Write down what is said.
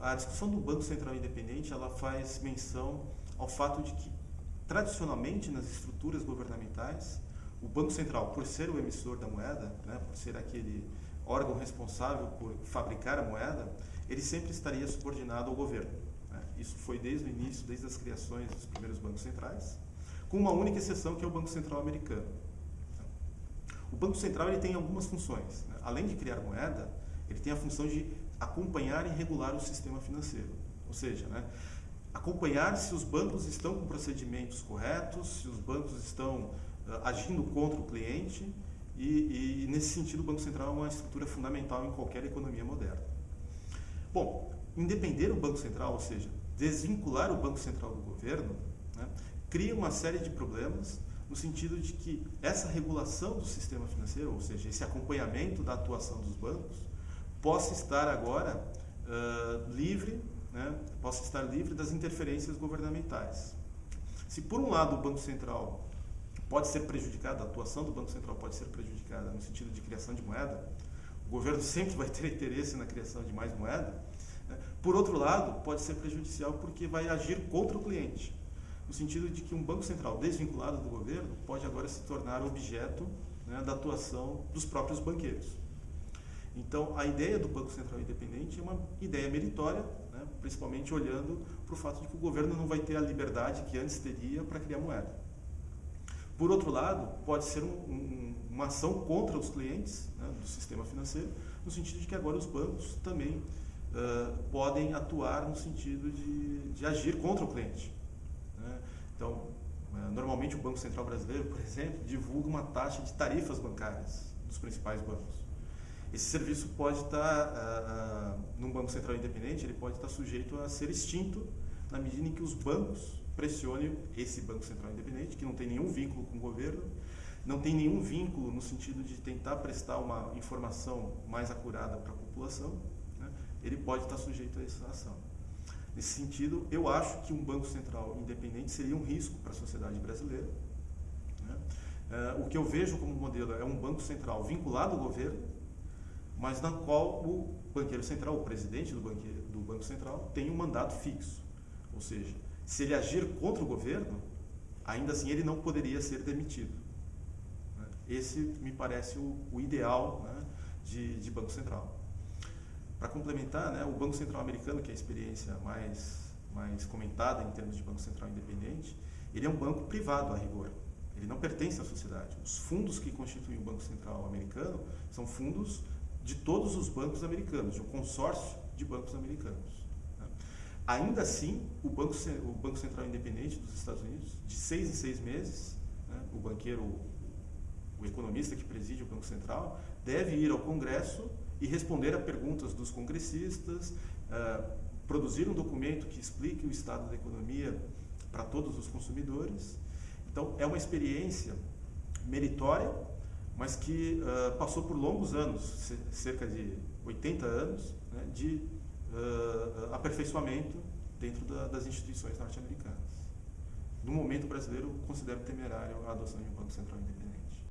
a discussão do Banco Central Independente, ela faz menção ao fato de que, tradicionalmente, nas estruturas governamentais, o Banco Central, por ser o emissor da moeda, né, por ser aquele órgão responsável por fabricar a moeda, ele sempre estaria subordinado ao governo, né? Isso foi desde o início, desde as criações dos primeiros bancos centrais, com uma única exceção, que é o Banco Central americano. O Banco Central ele tem algumas funções, né? Além de criar moeda, ele tem a função de acompanhar e regular o sistema financeiro. Ou seja, né, acompanhar se os bancos estão com procedimentos corretos, se os bancos estão agindo contra o cliente, e nesse sentido o Banco Central é uma estrutura fundamental em qualquer economia moderna. Bom, independer o Banco Central, ou seja, desvincular o Banco Central do governo, né, cria uma série de problemas no sentido de que essa regulação do sistema financeiro, ou seja, esse acompanhamento da atuação dos bancos, possa estar agora livre, né, possa estar livre das interferências governamentais. Se por um lado o Banco Central pode ser prejudicado, a atuação do Banco Central pode ser prejudicada no sentido de criação de moeda, o governo sempre vai ter interesse na criação de mais moeda, né? Por outro lado, pode ser prejudicial porque vai agir contra o cliente, no sentido de que um Banco Central desvinculado do governo pode agora se tornar objeto, né, da atuação dos próprios banqueiros. Então, a ideia do Banco Central Independente é uma ideia meritória, né, principalmente olhando para o fato de que o governo não vai ter a liberdade que antes teria para criar moeda. Por outro lado, pode ser uma ação contra os clientes, né, do sistema financeiro, no sentido de que agora os bancos também podem atuar no sentido de agir contra o cliente, né? Então, normalmente o Banco Central Brasileiro, por exemplo, divulga uma taxa de tarifas bancárias dos principais bancos. Esse serviço pode estar, num Banco Central Independente, ele pode estar sujeito a ser extinto na medida em que os bancos pressionem esse Banco Central Independente, que não tem nenhum vínculo com o governo, não tem nenhum vínculo no sentido de tentar prestar uma informação mais acurada para a população, né? Ele pode estar sujeito a essa ação. Nesse sentido, eu acho que um Banco Central Independente seria um risco para a sociedade brasileira, né? O que eu vejo como modelo é um Banco Central vinculado ao governo, mas na qual o banqueiro central, o presidente do Banco Central, tem um mandato fixo. Ou seja, se ele agir contra o governo, ainda assim ele não poderia ser demitido. Esse me parece o ideal, né, de Banco Central. Para complementar, né, o Banco Central americano, que é a experiência mais comentada em termos de Banco Central independente, ele é um banco privado a rigor. Ele não pertence à sociedade. Os fundos que constituem o Banco Central americano são fundos de todos os bancos americanos, de um consórcio de bancos americanos. Ainda assim, o Banco Central Independente dos Estados Unidos, de 6 em 6 meses, né, o banqueiro, o economista que preside o Banco Central, deve ir ao Congresso e responder a perguntas dos congressistas, produzir um documento que explique o estado da economia para todos os consumidores. Então, é uma experiência meritória, mas que passou por longos anos, cerca de 80 anos, né, de aperfeiçoamento dentro das instituições norte-americanas. No momento brasileiro, considero temerário a adoção de um Banco Central Independente.